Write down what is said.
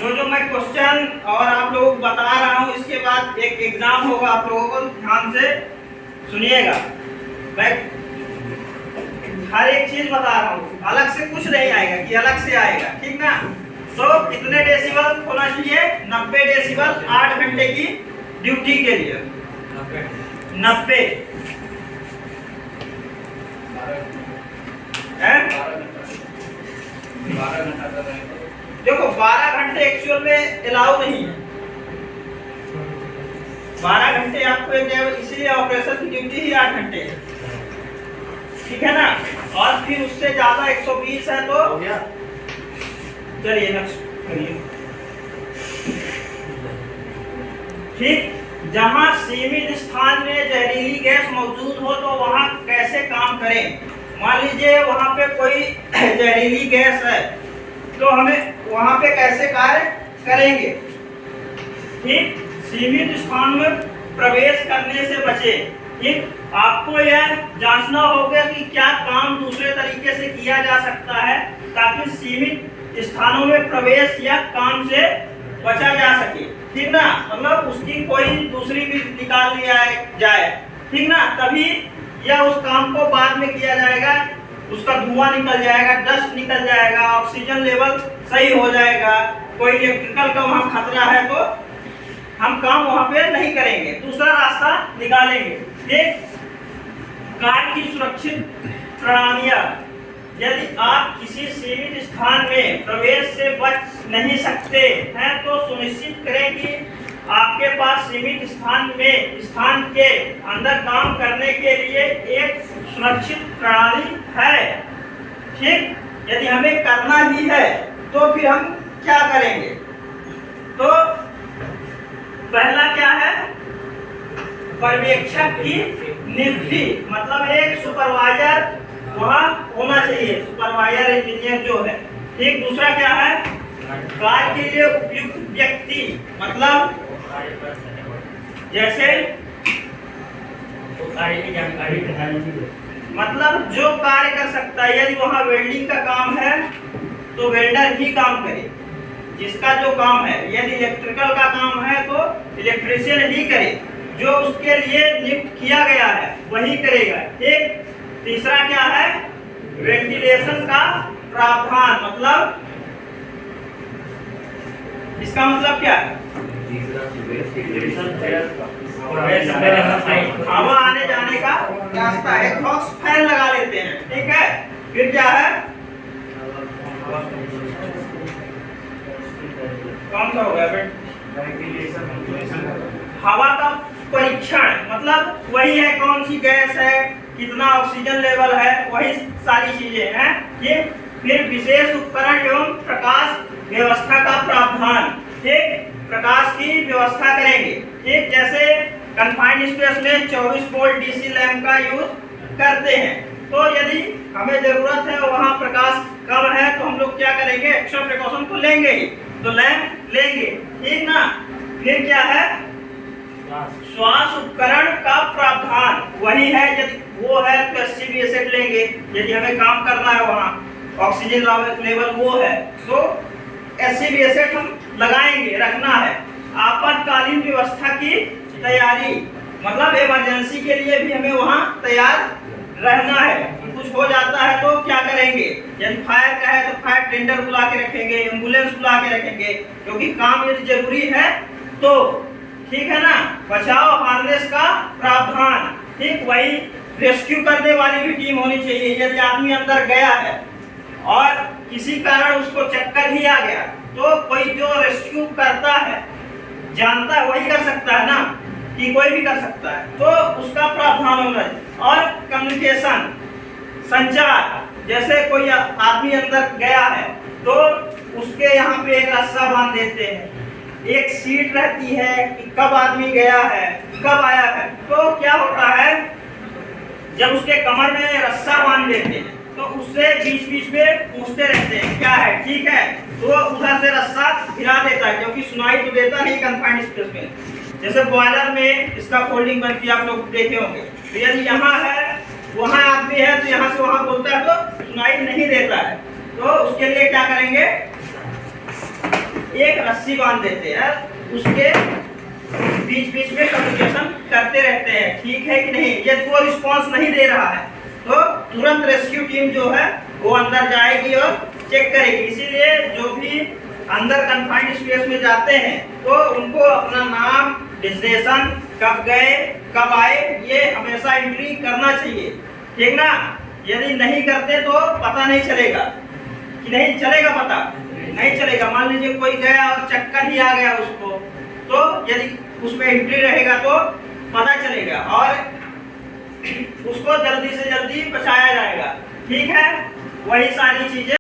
जो मैं क्वेश्चन और आप लोगों को बता रहा हूँ, इसके बाद एक एग्जाम होगा, आप लोगों को ध्यान से सुनिएगा। मैं हर एक चीज बता रहा हूँ, अलग से कुछ नहीं आएगा कि अलग से आएगा, ठीक ना। तो कितने डेसिबल होना चाहिए? 90 डेसिबल 8 घंटे की ड्यूटी के लिए। 90 देखो 12 घंटे एक्चुअल में अलाउ नहीं है। 12 घंटे आपको इसीलिए ऑपरेशन की ड्यूटी ही 8 घंटे है, ठीक है ना। और फिर उससे ज्यादा 120 है तो चलिए नेक्स्ट करिए। ठीक, जहां सीमित स्थान में जहरीली गैस मौजूद हो तो वहां कैसे काम करें? मान लीजिए वहां पे कोई जहरीली गैस है तो हमें वहां पे कैसे कार्य करेंगे? ठीक, सीमित स्थान में प्रवेश करने से बचे। ठीक, आपको यह जांचना होगा कि क्या काम दूसरे तरीके से किया जा सकता है ताकि सीमित स्थानों में प्रवेश या काम से बचा जा सके, ठीक ना। मतलब उसकी कोई दूसरी भी निकाल लिया जाए, ठीक ना, तभी या उस काम को बाद में किया जाएगा, उसका धुआं निकल जाएगा, डस्ट निकल जाएगा, ऑक्सीजन लेवल सही हो जाएगा, कोई इलेक्ट्रिकल का वहाँ खतरा है तो हम काम वहाँ पे नहीं करेंगे, दूसरा रास्ता निकालेंगे। ठीक, कार की सुरक्षित प्रणालियाँ। यदि आप किसी सीमित स्थान में प्रवेश से बच नहीं सकते हैं तो सुनिश्चित करें कि आपके पास सीमित स्थान के अंदर काम करने के लिए एक सुरक्षित प्रणाली है। ठीक, यदि हमें करना ही है तो फिर हम क्या करेंगे? तो पहला क्या है? पर्यवेक्षक की नियुक्ति, मतलब एक सुपरवाइजर वहाँ होना चाहिए, सुपरवाइजर इंजीनियर जो है। ठीक, दूसरा क्या है? कार्य के लिए उपयुक्त व्यक्ति, मतलब जैसे मतलब जो कार्य कर सकता है। यदि वहाँ वेल्डिंग का काम है तो वेल्डर ही काम करे, जिसका जो काम है। यदि इलेक्ट्रिकल का काम है तो इलेक्ट्रीशियन ही करे, जो उसके लिए नियुक्त किया गया है वही करेगा। ठीक, तीसरा क्या है? वेंटिलेशन का प्रावधान, मतलब इसका मतलब क्या है? हवा आने जाने का रास्ता है, एग्जॉस्ट फैन लगा लेते हैं, ठीक है। फिर क्या है? कौन सा हो गया? हवा का परीक्षण, मतलब वही है कौन सी गैस है, कितना ऑक्सीजन लेवल है, वही सारी चीजें हैं। ये फिर विशेष उपकरण एवं प्रकाश व्यवस्था का प्रावधान। ठीक, प्रकाश की व्यवस्था करेंगे। ठीक, जैसे कन्फाइंड स्पेस में 24 वोल्ट डीसी लैंप का यूज करते हैं, तो यदि हमें जरूरत है वहाँ प्रकाश कम है तो हम लोग क्या करेंगे? एक्स्ट्रा प्रिकॉशन तो लेंगे ही, तो लैंप लेंगे, ठीक ना। फिर क्या है? श्वास उपकरण का प्रावधान, वही है। यदि वो है तो SCBA लेंगे, यदि हमें काम करना है वहाँ ऑक्सीजन लेवल वो है तो SCBA हम लगाएंगे, रखना है। आपातकालीन व्यवस्था की तैयारी, मतलब इमरजेंसी के लिए भी हमें वहाँ तैयार रहना है। कुछ हो जाता है तो क्या करेंगे? यदि फायर का है तो फायर टेंडर बुला के रखेंगे, एम्बुलेंस बुला के रखेंगे, क्योंकि काम यदि जरूरी है तो, ठीक है ना। बचाव हार्नेस का प्रावधान, ठीक, वही रेस्क्यू करने वाली भी टीम होनी चाहिए। यदि आदमी अंदर गया है और किसी कारण उसको चक्कर ही आ गया तो कोई जो रेस्क्यू करता है, जानता है, वही कर सकता है ना, कि कोई भी कर सकता है, तो उसका प्रावधान होना है। और कम्युनिकेशन, संचार, जैसे कोई आदमी अंदर गया है तो उसके यहाँ पे एक रस्सा बांध देते हैं, एक सीट रहती है कि कब आदमी गया है, कब आया है। तो क्या होता है, जब उसके कमर में रस्सा बांध देते हैं तो उससे बीच बीच में पूछते रहते हैं क्या है, ठीक है, तो उधर से रस्सा हिला देता है, क्योंकि सुनाई तो देता नहीं कन्फाइंड स्पेस में। जैसे बॉयलर में इसका फोल्डिंग बनती है, आप लोग देखे होंगे। तो यदि यहाँ है, वहाँ आदमी है तो यहाँ से वहाँ बोलता है तो सुनाई नहीं देता है, तो उसके लिए क्या करेंगे? एक रस्सी बांध देते हैं, उसके बीच बीच में कम्युनिकेशन करते रहते हैं, ठीक है कि नहीं। यदि वो रिस्पॉन्स नहीं दे रहा है तो तुरंत रेस्क्यू टीम जो है वो अंदर जाएगी और चेक करेगी। इसीलिए जो भी अंदर कन्फाइंड स्पेस में जाते हैं तो उनको अपना नाम, डेस्टिनेशन, कब गए कब आए, ये हमेशा एंट्री करना चाहिए, ठीक ना। यदि नहीं करते तो पता नहीं चलेगा, कि नहीं चलेगा, पता नहीं चलेगा। मान लीजिए कोई गया और चक्कर ही आ गया उसको, तो यदि उसमें एंट्री रहेगा तो पता चलेगा और उसको जल्दी से जल्दी बचाया जाएगा, ठीक है। वही सारी चीजें